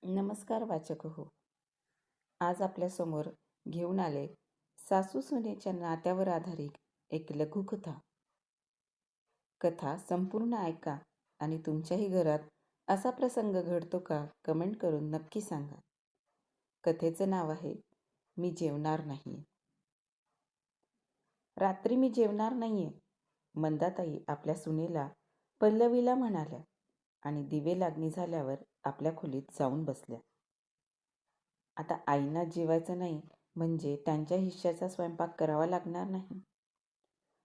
नमस्कार वाचक हो. आज आपल्यासमोर घेऊन आले सासू सुनेच्या नात्यावर आधारित एक लघुकथा. कथा संपूर्ण ऐका आणि तुमच्याही घरात असा प्रसंग घडतो का कमेंट करून नक्की सांगा. कथेचं नाव आहे मी जेवणार नाहीये. रात्री मी जेवणार नाहीये, मंदाताई आपल्या सुनेला पल्लवीला म्हणाल्या आणि दिवे लागणी झाल्यावर आपल्या खोलीत जाऊन बसल्या. आता आईना जेवायचं नाही म्हणजे त्यांच्या हिश्श्याचा स्वयंपाक करावा लागणार नाही.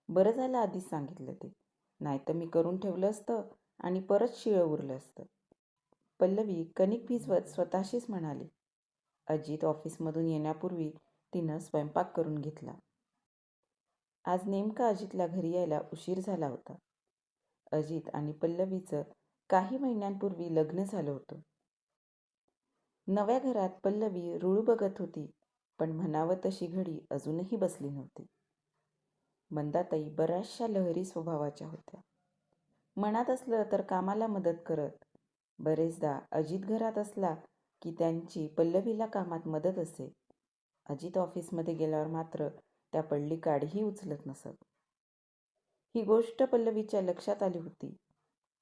बरं झालं आधीच सांगितलं ते, नाहीतर मी करून ठेवलं असतं आणि परत शिळं उरलं असतं. पल्लवी कणिक भिजवत स्वतःशीच म्हणाली. अजित ऑफिसमधून येण्यापूर्वी तिनं स्वयंपाक करून घेतला. आज नेमका अजितला घरी यायला उशीर झाला होता. अजित आणि पल्लवीचं काही महिन्यांपूर्वी लग्न झालं होतं. नव्या घरात पल्लवी रूळ बघत होती, पण म्हणावं तशी घडी अजूनही बसली नव्हती. मंदाताई बऱ्याचशा लहरी स्वभावाच्या होत्या. मनात असलं तर कामाला मदत करत. बरेचदा अजित घरात असला की त्यांची पल्लवीला कामात मदत असे. अजित ऑफिसमध्ये गेल्यावर मात्र त्या पडली काडीही उचलत नसत. ही गोष्ट पल्लवीच्या लक्षात आली होती,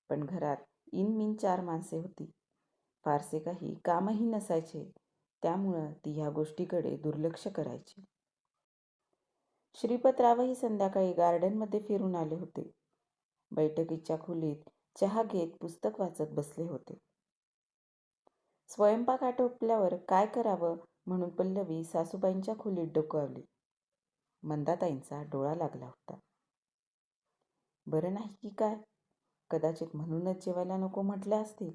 पण घरात इनमिन 4 माणसे होती. फारसे काही कामही नसायचे, त्यामुळं ती ह्या गोष्टीकडे दुर्लक्ष करायची. श्रीपतरावही संध्याकाळी गार्डनमध्ये फिरून आले होते. बैठकीच्या खोलीत चहा घेत पुस्तक वाचत बसले होते. स्वयंपाक आटोपल्यावर काय करावं म्हणून पल्लवी सासूबाईंच्या खोलीत डोकावली. मंदाताईंचा डोळा लागला होता. बरं नाही की काय, कदाचित म्हणूनच जेवायला नको म्हटले असतील.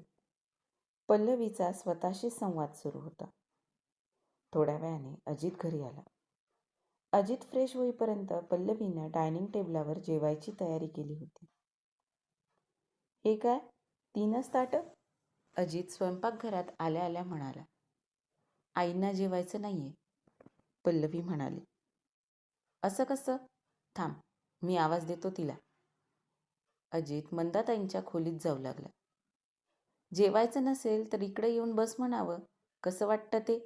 पल्लवीचा स्वतःशीच संवाद सुरू होता. थोड्या वेळाने अजित घरी आला. अजित फ्रेश होईपर्यंत पल्लवीनं डायनिंग टेबलावर जेवायची तयारी केली होती. हे काय 3च ताटं? अजित स्वयंपाकघरात आल्या आल्या म्हणाला. आईंना जेवायचं नाहीये, पल्लवी म्हणाली. असं कसं? थांब, मी आवाज देतो तिला. अजित मंदाताईंच्या खोलीत जाऊ लागला. जेवायचं नसेल तर इकडे येऊन बस म्हणावं, कसं वाटतं ते?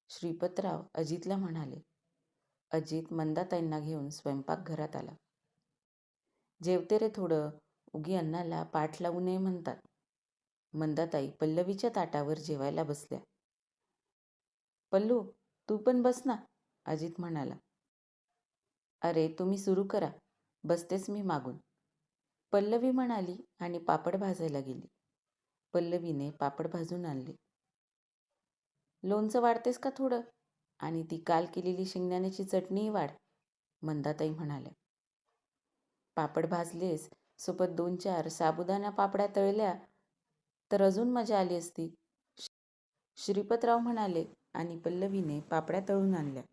श्रीपतराव अजितला म्हणाले. अजित मंदाताईंना घेऊन स्वयंपाकघरात आला. जेवते रे थोडं, उगी अन्नाला पाठ लावू नये म्हणतात. मंदाताई पल्लवीच्या ताटावर जेवायला बसल्या. पल्लू, तू पण बस ना, अजित म्हणाला. अरे तुम्ही सुरू करा, बसतेच मी मागून, पल्लवी म्हणाली आणि पापड भाजायला गेली. पल्लवीने पापड भाजून आणले. लोणचं वाढतेस का थोडं? आणि ती काल केलेली शेंगदाण्याची चटणीही वाढ, मंदाताई म्हणाल्या. पापड भाजलेस, सोबत 2-4 साबुदाणा पापड्या तळल्या तर अजून मजा आली असती, श्रीपतराव म्हणाले आणि पल्लवीने पापड्या तळून आणल्या.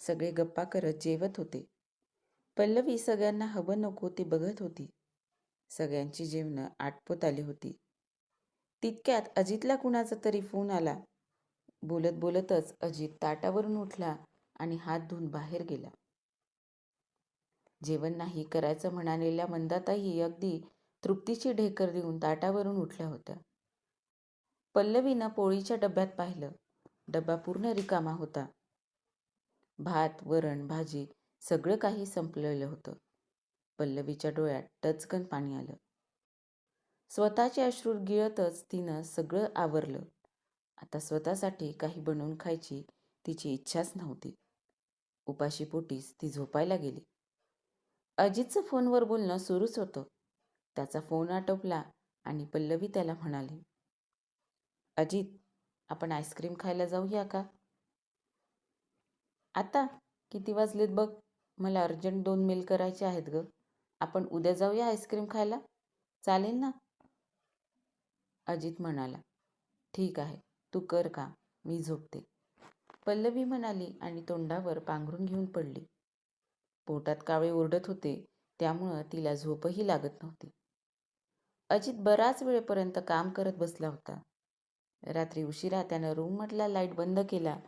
सगळे गप्पा करत जेवत होते. पल्लवी सगळ्यांना हवं नको ते बघत होती. सगळ्यांची जेवणं आटपत आली होती. तितक्यात अजितला कुणाचा तरी फोन आला. बोलत बोलतच अजित ताटावरून उठला आणि हात धुवून बाहेर गेला. जेवण नाही करायचं म्हणालेल्या मंदाताई अगदी तृप्तीची ढेकर देऊन ताटावरून उठल्या होत्या. पल्लवीनं पोळीच्या डब्यात पाहिलं. डब्बा पूर्ण रिकामा होता. भात, वरण, भाजी सगळं काही संपलेलं होतं. पल्लवीच्या डोळ्यात टचकन पाणी आलं. स्वतःचे अश्रू गिळतच तिनं सगळं आवरलं. आता स्वतःसाठी काही बनवून खायची तिची इच्छाच नव्हती. उपाशी पोटीच ती झोपायला गेली. अजितचं फोनवर बोलणं सुरूच होतं. त्याचा फोन आटोपला आणि पल्लवी त्याला म्हणाली. अजित, आपण आईस्क्रीम खायला जाऊया का? आता? किती वाजलेत बघ, मला अर्जंट 2 मेल करायचे आहेत ग. आपण उद्या जाऊया आईस्क्रीम खायला, चालेल ना? अजित म्हणाला. ठीक आहे, तू कर काम, मी झोपते, पल्लवी म्हणाली आणि तोंडावर पांघरून घेऊन पडली. पोटात कावळे ओरडत होते, त्यामुळं तिला झोपही लागत नव्हती. अजित बराच वेळेपर्यंत काम करत बसला होता. रात्री उशिरा त्यानं रूममधला लाईट बंद केला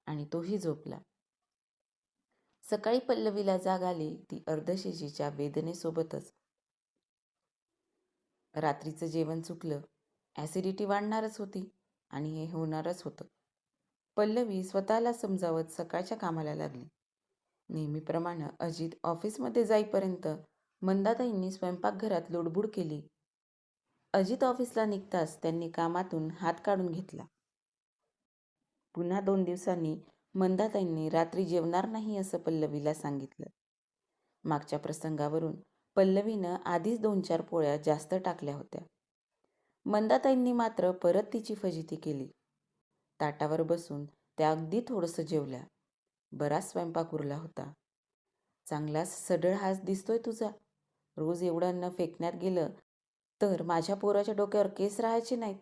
आणि तोही झोपला. सकाळी पल्लवीला जाग आली ती अर्धशेजीच्या वेदनेसोबतच. रात्रीचं जेवण चुकलं, ॲसिडिटी वाढणारच होती, आणि हे होणारच होतं. पल्लवी स्वतःला समजावत सकाळच्या कामाला लागली. नेहमीप्रमाणे अजित ऑफिसमध्ये जाईपर्यंत मंदाताईंनी स्वयंपाकघरात लुडबुड केली. अजित ऑफिसला निघताच त्यांनी कामातून हात काढून घेतला. पुन्हा 2 दिवसांनी मंदाताईंनी रात्री जेवणार नाही असं पल्लवीला सांगितलं. मागच्या प्रसंगावरून पल्लवीनं आधीच 2-4 पोळ्या जास्त टाकल्या होत्या. मंदाताईंनी मात्र परत तिची फजिती केली. ताटावर बसून त्या अगदी थोडंसं जेवल्या. बराच स्वयंपाक उरला होता. चांगलाच सढळ हात दिसतोय तुझा. रोज एवढं अन्न फेकण्यात गेलं तर माझ्या पोराच्या डोक्यावर केस राहायचे नाहीत.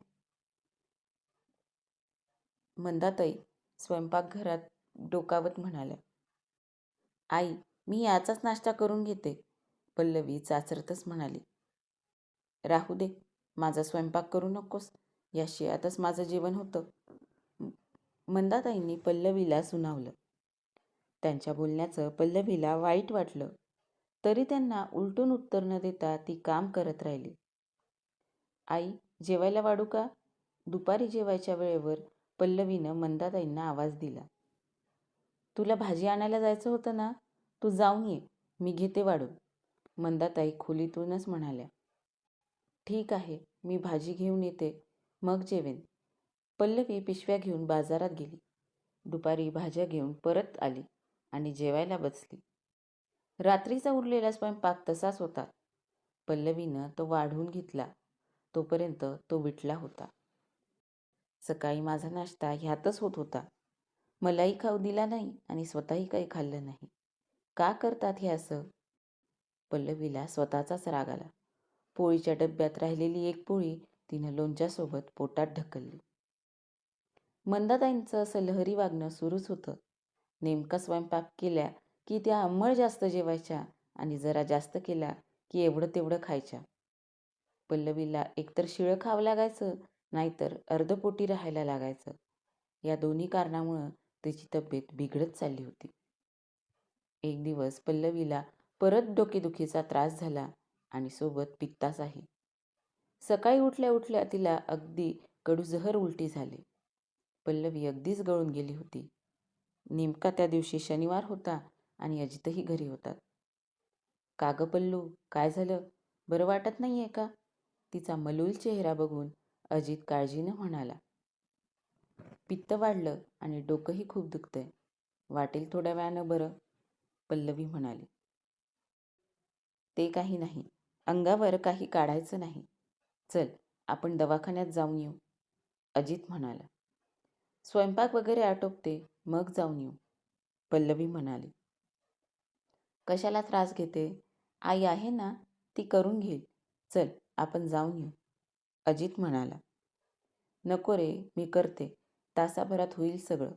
मंदाताई स्वयंपाकघरात डोकावत म्हणाल्या. आई, मी याचाच नाश्ता करून घेते, पल्लवी चाचरतच म्हणाली. राहू दे, माझा स्वयंपाक करू नकोस. या शियातच माझं जेवण होतं, मंदाताईंनी पल्लवीला सुनावलं. त्यांच्या बोलण्याचं पल्लवीला वाईट वाटलं. तरी त्यांना उलटून उत्तर न देता ती काम करत राहिली. आई, जेवायला वाढू का? दुपारी जेवायच्या वेळेवर पल्लवीनं मंदाताईंना आवाज दिला. तुला भाजी आणायला जायचं होतं ना, तू जाऊन ये, मी घेते वाढून, मंदाताई खोलीतूनच म्हणाल्या. ठीक आहे, मी भाजी घेऊन येते, मग जेवेन. पल्लवी पिशव्या घेऊन बाजारात गेली. दुपारी भाज्या घेऊन परत आली आणि जेवायला बसली. रात्रीचा उरलेला स्वयंपाक तसाच होता. पल्लवीनं तो वाढून घेतला. तोपर्यंत तो विटला होता. सकाळी माझा नाश्ता ह्यातच होत होता. मलाही खाऊ दिला नाही आणि स्वतःही काही खाल्लं नाही. का करतात हे असं? पल्लवीला स्वतःचाच राग आला. पोळीच्या डब्यात राहिलेली एक पोळी तिनं लोणच्यासोबत पोटात ढकलली. मंदाताईंचं असं लहरी वागणं सुरूच होतं. नेमका स्वयंपाक केल्या की त्या अंमळ जास्त जेवायच्या आणि जरा जास्त केला की एवढं तेवढं खायच्या. पल्लवीला एकतर शिळं खावं लागायचं, नाहीतर अर्धपोटी राहायला लागायचं. या दोन्ही कारणामुळं तिची तब्येत बिघडत चालली होती. एक दिवस पल्लवीला परत डोकेदुखीचा त्रास झाला आणि सोबत पित्ताचाही. सकाळी उठल्या उठल्या तिला अगदी कडूजहर उलटी झाली. पल्लवी अगदीच गळून गेली होती. नेमका त्या दिवशी शनिवार होता आणि अजितही घरी होता. का गं पल्लू, काय झालं? बरं वाटत नाहीये का? तिचा मलूल चेहरा बघून अजित काळजीनं म्हणाला. पित्त वाढलं आणि डोकंही खूप दुखतंय. वाटेल थोड्या वेळानं बरं, पल्लवी म्हणाली. ते काही नाही, अंगावर काही काढायचं नाही. चल, आपण दवाखान्यात जाऊन येऊ, अजित म्हणाला. स्वयंपाक वगैरे आटोपते, मग जाऊन येऊ, पल्लवी म्हणाली. कशाला त्रास घेते? आई आहे ना, ती करून घेईल. चल, आपण जाऊन येऊ, अजित म्हणाला. नको रे, मी करते, तासाभरात होईल सगळं,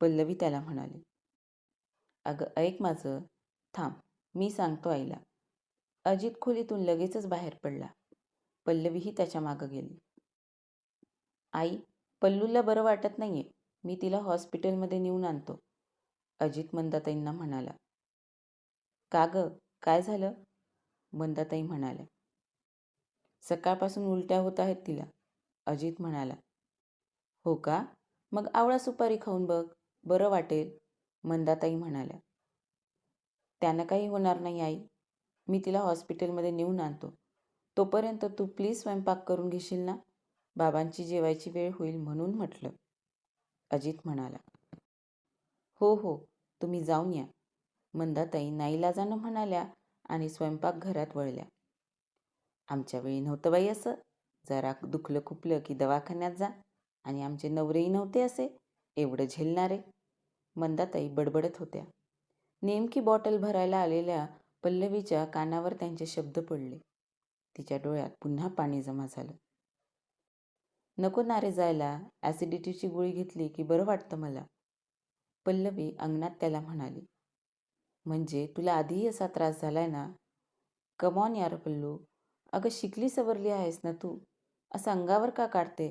पल्लवी त्याला म्हणाली. अगं ऐक माझं, थांब, मी सांगतो आईला. अजित खोलीतून लगेचच बाहेर पडला. पल्लवीही त्याच्या मागं गेली. आई, पल्लूला बरं वाटत नाहीये, मी तिला हॉस्पिटलमध्ये नेऊन आणतो, अजित मंदाताईंना म्हणाला. का गं, काय झालं? मंदाताई म्हणाल्या. सकाळपासून उलट्या होत आहेत तिला, अजित म्हणाला. हो का? मग आवळा सुपारी खाऊन बघ, बरं वाटेल, मंदाताई म्हणाल्या. त्यानं काही होणार नाही आई, मी तिला हॉस्पिटलमध्ये नेऊन आणतो. तोपर्यंत तू प्लीज स्वयंपाक करून घेशील ना? बाबांची जेवायची वेळ होईल म्हणून म्हटलं, अजित म्हणाला. हो हो, तुम्ही जाऊन या, मंदाताई नाईलाजानं म्हणाल्या आणि स्वयंपाकघरात वळल्या. आमच्या वेळी नव्हतं बाई असं. जरा दुखलं खुपलं की दवाखान्यात जा आणि आमचे नवरेही नव्हते असे एवढं झेलणारे, मंदाताई बडबडत होत्या. नेमकी बॉटल भरायला आलेल्या पल्लवीच्या कानावर त्यांचे शब्द पडले. तिच्या डोळ्यात पुन्हा पाणी जमा झालं. नको ना रे जायला, ॲसिडिटीची गोळी घेतली की बरं वाटतं मला, पल्लवी अंगणात त्याला म्हणाली. म्हणजे तुला आधीही असा त्रास झालाय ना? कमॉन यार पल्लू, अगं शिकली सवरली आहेस ना तू, असं अंगावर का काढते?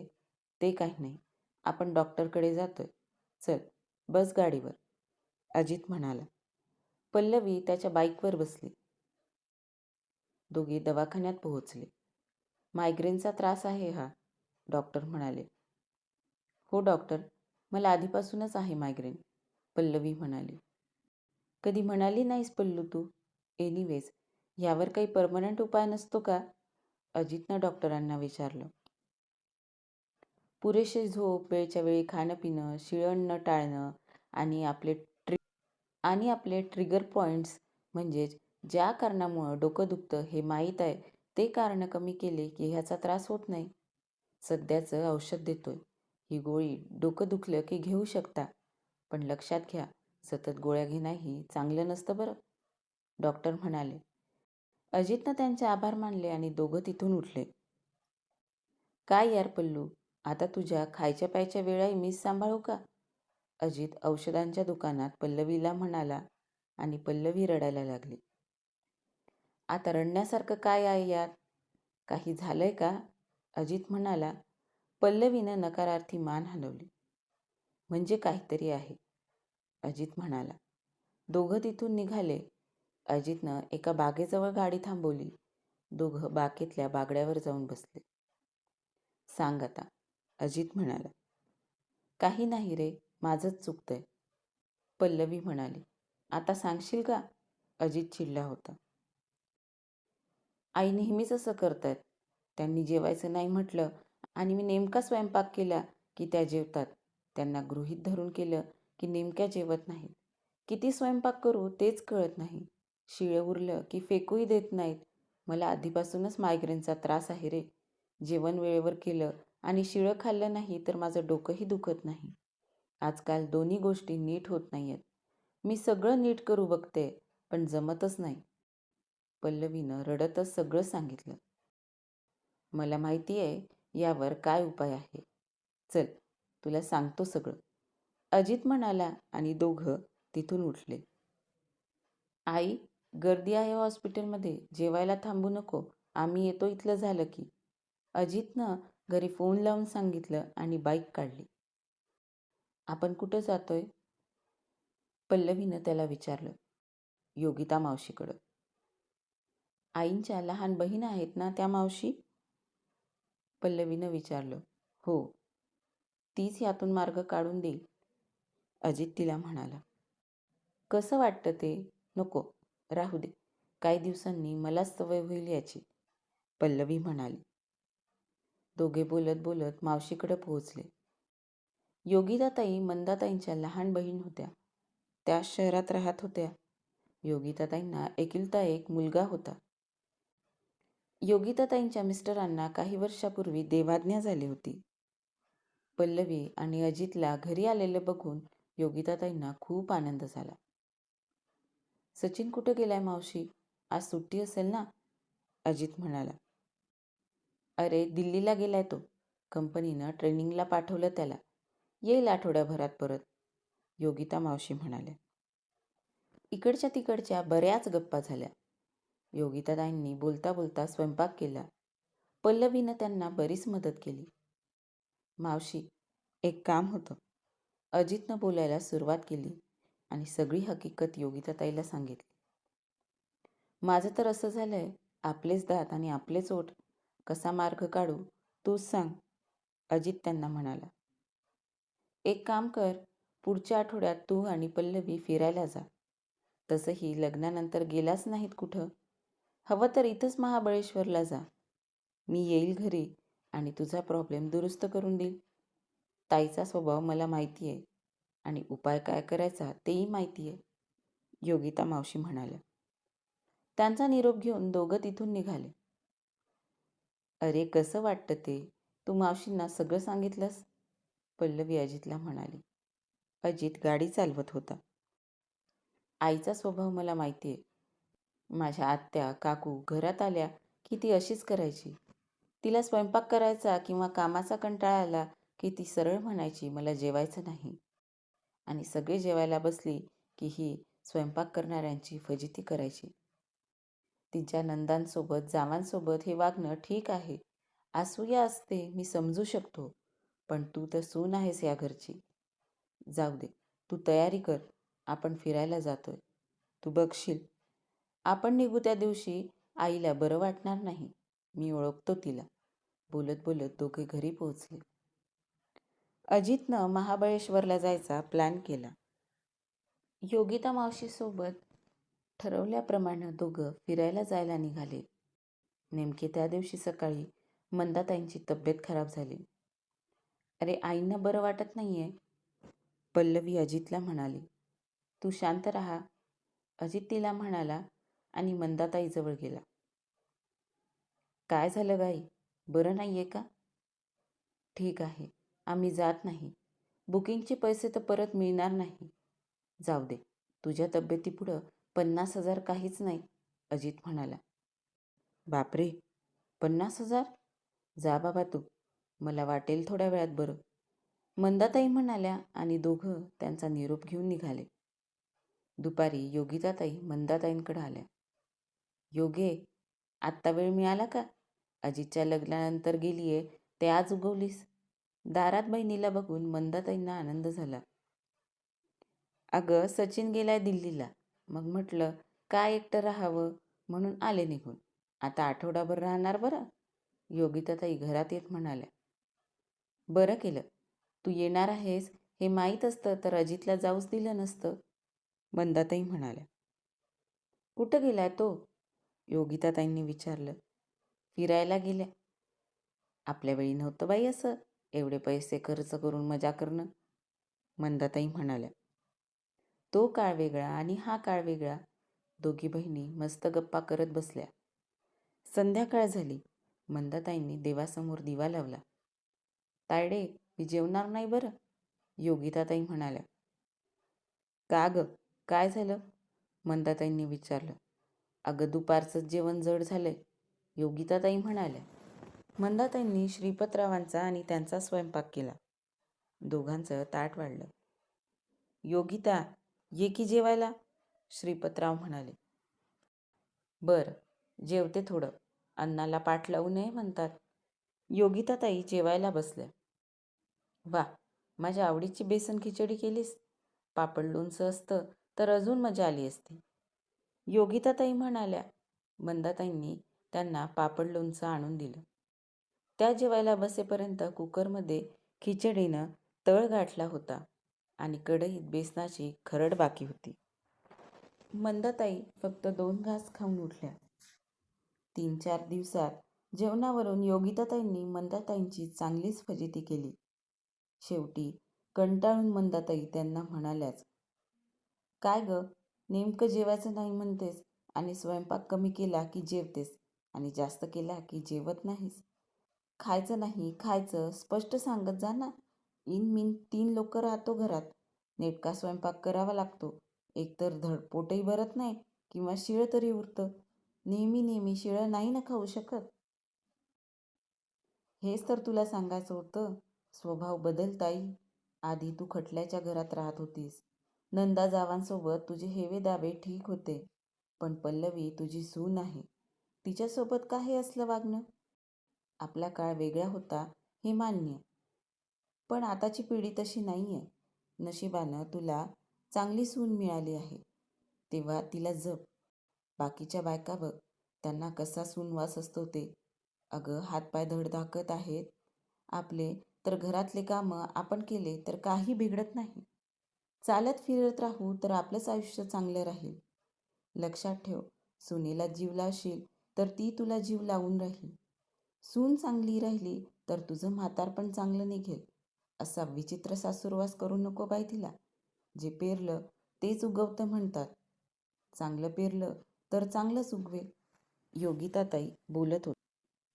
ते काही नाही, आपण डॉक्टरकडे जातोय, चल बस गाडीवर, अजित म्हणाला. पल्लवी त्याच्या बाईकवर बसली. दोघे दवाखान्यात पोहोचले. मायग्रेनचा त्रास आहे हा, डॉक्टर म्हणाले. हो डॉक्टर, मला आधीपासूनच आहे मायग्रेन, पल्लवी म्हणाली. कधी म्हणाली नाहीस पल्लू तू. एनिवेज, यावर काही परमनंट उपाय नसतो का? अजितनं डॉक्टरांना विचारलं. पुरेशी झोप, वेळच्या वेळी खाणं पिणं, शिळं न टाळणं आणि आपले ट्रिगर पॉईंट्स म्हणजेच ज्या कारणामुळं डोकं दुखतं हे माहीत आहे ते कारणं कमी केले की ह्याचा त्रास होत नाही. सध्याचं औषध देतोय. ही गोळी डोकं दुखलं की घेऊ शकता. पण लक्षात घ्या, सतत गोळ्या घेणंही चांगलं नसतं बरं, डॉक्टर म्हणाले. अजितनं त्यांचे आभार मानले आणि दोघं तिथून उठले. काय यार पल्लू, आता तुझ्या खायच्या प्यायच्या वेळाही मीच सांभाळू का? अजित औषधांच्या दुकानात पल्लवीला म्हणाला आणि पल्लवी रडायला लागली. आता रडण्यासारखं काय आहे यात? काही झालंय का? अजित म्हणाला. पल्लवीनं नकारार्थी मान हलवली. म्हणजे काहीतरी आहे, अजित म्हणाला. दोघं तिथून निघाले. अजितनं एका बागेजवळ गाडी थांबवली. दोघं बागेतल्या बागड्यावर जाऊन बसले. सांग आता, अजित म्हणाला. काही नाही रे, माझंच चुकतंय, पल्लवी म्हणाली. आता सांगशील का? अजित चिडला होता. आई नेहमीच असं करतायत. त्यांनी जेवायचं नाही म्हटलं आणि मी नेमका स्वयंपाक केला की त्या जेवतात. त्यांना गृहीत धरून केलं की नेमक्या जेवत नाहीत. किती स्वयंपाक करू तेच कळत नाही. शिळं उरलं की फेकूही देत नाहीत. मला आधीपासूनच मायग्रेनचा त्रास आहे रे. जेवण वेळेवर केलं आणि शिळं खाल्लं नाही तर माझं डोकंही दुखत नाही. आजकाल दोन्ही गोष्टी नीट होत नाहीयेत. मी सगळं नीट करू बघते पण जमतच नाही. पल्लवीनं रडतच सगळं सांगितलं. मला माहिती आहे यावर काय उपाय आहे. चल, तुला सांगतो सगळं, अजित म्हणाला आणि दोघं तिथून उठले. आई, गर्दी आहे हॉस्पिटलमध्ये, जेवायला थांबू नको, आम्ही येतो इथलं झालं की, अजितनं घरी फोन लावून सांगितलं आणि बाईक काढली. आपण कुठं जातोय? पल्लवीनं त्याला विचारलं. योगिता मावशीकडं. आईंच्या लहान बहीण आहेत ना त्या मावशी? पल्लवीनं विचारलं. हो, तीच यातून मार्ग काढून देईल, अजित तिला म्हणाला. कसं वाटतं ते? नको, राहू दे, काही दिवसांनी मलाच सवय होईल याची, पल्लवी म्हणाली. दोघे बोलत बोलत मावशीकडे पोहोचले. योगिताताई मंदाताईंच्या लहान बहीण होत्या. त्या शहरात राहत होत्या. योगिताताईंना एकुलता एक मुलगा होता. योगिताताईंच्या मिस्टरांना काही वर्षापूर्वी देवाज्ञा झाली होती. पल्लवी आणि अजितला घरी आलेलं बघून योगिताताईंना खूप आनंद झाला. सचिन कुठं गेलाय मावशी? आज सुट्टी असेल ना? अजित म्हणाला. अरे, दिल्लीला गेलाय तो. कंपनीनं ट्रेनिंगला पाठवलं त्याला. येईल आठवड्याभरात परत, योगिता मावशी म्हणाल्या. इकडच्या तिकडच्या बऱ्याच गप्पा झाल्या. योगिताताईंनी बोलता बोलता स्वयंपाक केला. पल्लवीनं त्यांना बरीच मदत केली. मावशी, एक काम होतं, अजितनं बोलायला सुरुवात केली आणि सगळी हकीकत योगिताताईला सांगितली. माझं तर असं झालंय, आपलेच दात आणि आपलेच ओठ, कसा मार्ग काढू तूच सांग, अजित त्यांना म्हणाला. एक काम कर, पुढच्या आठवड्यात तू आणि पल्लवी फिरायला जा. तसंही लग्नानंतर गेलाच नाहीत कुठं. हवं तर इथंच महाबळेश्वरला जा. मी येईल घरी आणि तुझा प्रॉब्लेम दुरुस्त करून देईल. ताईचा स्वभाव मला माहिती आहे आणि उपाय काय करायचा तेही माहिती आहे, योगिता मावशी म्हणाल्या. त्यांचा निरोप घेऊन दोघं तिथून निघाले. अरे, कसं वाटतं ते? तू मावशींना सगळं सांगितलंस? पल्लवी अजितला म्हणाली. अजित गाडी चालवत होता. आईचा स्वभाव मला माहिती आहे. माझ्या आत्या काकू घरात आल्या की ती अशीच करायची. तिला स्वयंपाक करायचा किंवा कामाचा कंटाळा आला की ती सरळ म्हणायची मला जेवायचं नाही. आणि सगळे जेवायला बसली की ही स्वयंपाक करणाऱ्यांची फजिती करायची. तिच्या नंदांसोबत जावांसोबत हे वागणं ठीक आहे. असूया असते, मी समजू शकतो. पण तू तर सून आहेस या घरची. जाऊ दे, तू तयारी कर, आपण फिरायला जातोय. तू बघशील, आपण निघू त्या दिवशी आईला बरं वाटणार नाही. मी ओळखतो तिला, बोलत बोलत दोघे घरी पोहोचले. अजितनं महाबळेश्वरला जायचा प्लॅन केला. योगिता मावशीसोबत ठरवल्याप्रमाणे दोघं फिरायला जायला निघाले. नेमके त्या दिवशी सकाळी मंदाताईंची तब्येत खराब झाली. अरे, आईंना बरं वाटत नाहीये, पल्लवी अजितला म्हणाली. तू शांत राहा, अजित तिला म्हणाला आणि मंदाताईजवळ गेला. काय झालं गाई, बरं नाहीये का? ठीक आहे, आम्ही जात नाही. बुकिंगचे पैसे तर परत मिळणार नाही. जाऊ दे, तुझ्या तब्येतीपुढं 50,000 काहीच नाही, अजित म्हणाला. बापरे, 50,000? जा बाबा तू, मला वाटेल थोड्या वेळात बरं, मंदाताई म्हणाल्या आणि दोघं त्यांचा निरोप घेऊन निघाले. दुपारी योगिताताई मंदाताईंकडे आल्या. योगे, आत्ता वेळ मिळाला का? अजितच्या लग्नानंतर गेलीये ते आज उगवलीस. दारात बहिणीला बघून मंदाताईंना आनंद झाला. अगं, सचिन गेलाय दिल्लीला, मग म्हटलं काय एकटं राहावं म्हणून आले निघून. आता आठवडाभर राहणार बरं, योगिताताई घरात येत म्हणाल्या. बरं केलं, तू येणार आहेस हे माहीत असतं तर अजितला जाऊच दिलं नसतं, मंदाताई म्हणाल्या. कुठं गेलाय तो? योगिताताईंनी विचारलं. फिरायला गेल्या. आपल्या वेळी नव्हतं बाई असं एवढे पैसे खर्च करून मजा करणं, मंदाताई म्हणाल्या. तो काळ वेगळा आणि हा काळ वेगळा, दोघी बहिणी मस्त गप्पा करत बसल्या. संध्याकाळ झाली. मंदाताईंनी देवासमोर दिवा लावला. तायडे, मी जेवणार नाही बरं, योगिताताई म्हणाल्या. का ग, काय झालं, मंदाताईंनी विचारलं. अगं, दुपारचं जेवण जड झालंय, योगिताताई म्हणाल्या. मंदाताईंनी श्रीपतरावांचा आणि त्यांचा स्वयंपाक केला. दोघांचं ताट वाढलं. योगिता, ये की जेवायला, श्रीपतराव म्हणाले. बरं, जेवते थोडं, अन्नाला पाठ लावू नये म्हणतात, योगिताताई जेवायला बसल्या. वा, माझ्या आवडीची बेसन खिचडी केलीस, पापड लोणचं असतं तर अजून मजा आली असती, योगिताताई म्हणाल्या. मंदाताईंनी त्यांना पापड लोणचं आणून दिलं. त्या जेवायला बसेपर्यंत कुकरमध्ये खिचडीनं तळ गाठला होता आणि कढईत बेसनाची खरड बाकी होती. मंदाताई फक्त 2 घास खाऊन उठल्या. 3-4 दिवसात जेवणावरून योगिताताईंनी मंदाताईंची चांगलीच फजिती केली. शेवटी कंटाळून मंदाताई त्यांना म्हणाल्याच. काय ग, नेमकं जेवायचं नाही म्हणतेस आणि स्वयंपाक कमी केला की जेवतेस आणि जास्त केला की जेवत नाहीस. खायचं नाही खायचं स्पष्ट सांगत जा ना. इन 3 लोक राहतो घरात, नेटका स्वयंपाक करावा लागतो. एकतर धड पोटही भरत नाही किंवा शिळं तरी उरतं. नेहमी नेहमी शिळं नाही ना खाऊ शकत. हेच तर तुला सांगायचं होतं. स्वभाव बदल ताई. आधी तू खटल्याच्या घरात राहत होतीस. नंदा जावांसोबत तुझे हेवे दावे ठीक होते, पण पल्लवी तुझी सून आहे, तिच्यासोबत का हे असलं वागणं? आपला काळ वेगळा होता हे मान्य, पण आताची पिढी तशी नाही आहे. नशिबानं तुला चांगली सून मिळाली आहे, तेव्हा तिला जप. बाकीच्या बायका बघ, त्यांना कसा सूनवास असतो ते. अगं, हातपाय धडधाकट आहेत आपले, तर घरातले कामं आपण केले तर काही बिघडत नाही. चालत फिरत राहू तर आपलंच आयुष्य चांगलं राहील. लक्षात ठेव, सुनेला जीव लावशील तर ती तुला जीव लावून राहील. सून चांगली राहिली तर तुझं म्हातारपण चांगलं निघेल. असा विचित्र सासूरवास करू नको बाई तिला. जे पेरलं तेच उगवतं म्हणतात. चांगलं पेरलं तर चांगलंच उगवेल, योगिताताई बोलत होती.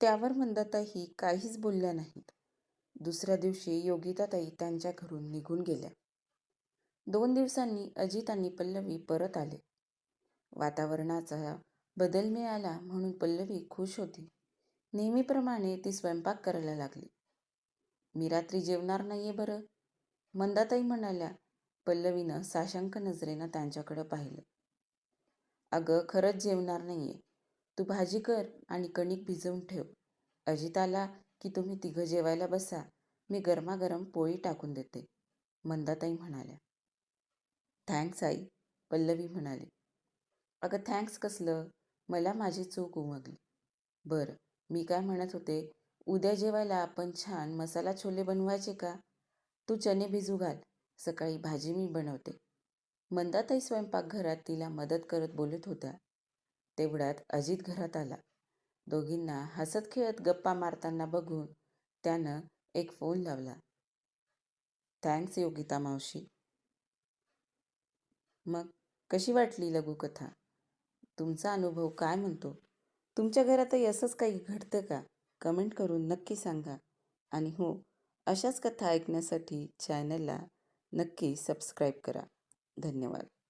त्यावर मंदाताई काहीच बोलल्या नाहीत. दुसऱ्या दिवशी योगिताताई त्यांच्या घरून निघून गेल्या. 2 दिवसांनी अजित आणि पल्लवी परत आले. वातावरणाचा बदल मिळाला म्हणून पल्लवी खुश होती. नेहमीप्रमाणे ती स्वयंपाक करायला लागली. मी रात्री जेवणार नाहीये बरं, मंदाताई म्हणाल्या. पल्लवीनं साशंक नजरेनं त्यांच्याकडे पाहिलं. अगं, खरंच जेवणार नाहीये. तू भाजी कर आणि कणिक भिजवून ठेव. अजित आला की तुम्ही तिघं जेवायला बसा. मी गरमागरम पोळी टाकून देते, मंदाताई म्हणाल्या. थँक्स आई, पल्लवी म्हणाली. अगं, थँक्स कसलं, मला माझी चूक उमगली. बरं, मी काय म्हणत होते, उद्या जेवायला आपण छान मसाला छोले बनवायचे का? तू चणे भिजू घाल, सकाळी भाजी मी बनवते. मंदाताई स्वयंपाकघरात तिला मदत करत बोलत होत्या. तेवढ्यात अजित घरात आला. दोघींना हसत खेळत गप्पा मारताना बघून त्यानं एक फोन लावला. थँक्स योगिता मावशी. मग कशी वाटली लघुकथा? तुमचा अनुभव काय म्हणतो? तुमच्या घरातही असंच काही घडतं का? कमेंट करून नक्की सांगा. आणि हो, अशाच कथा ऐकण्यासाठी चॅनलला नक्की सबस्क्राईब करा. धन्यवाद.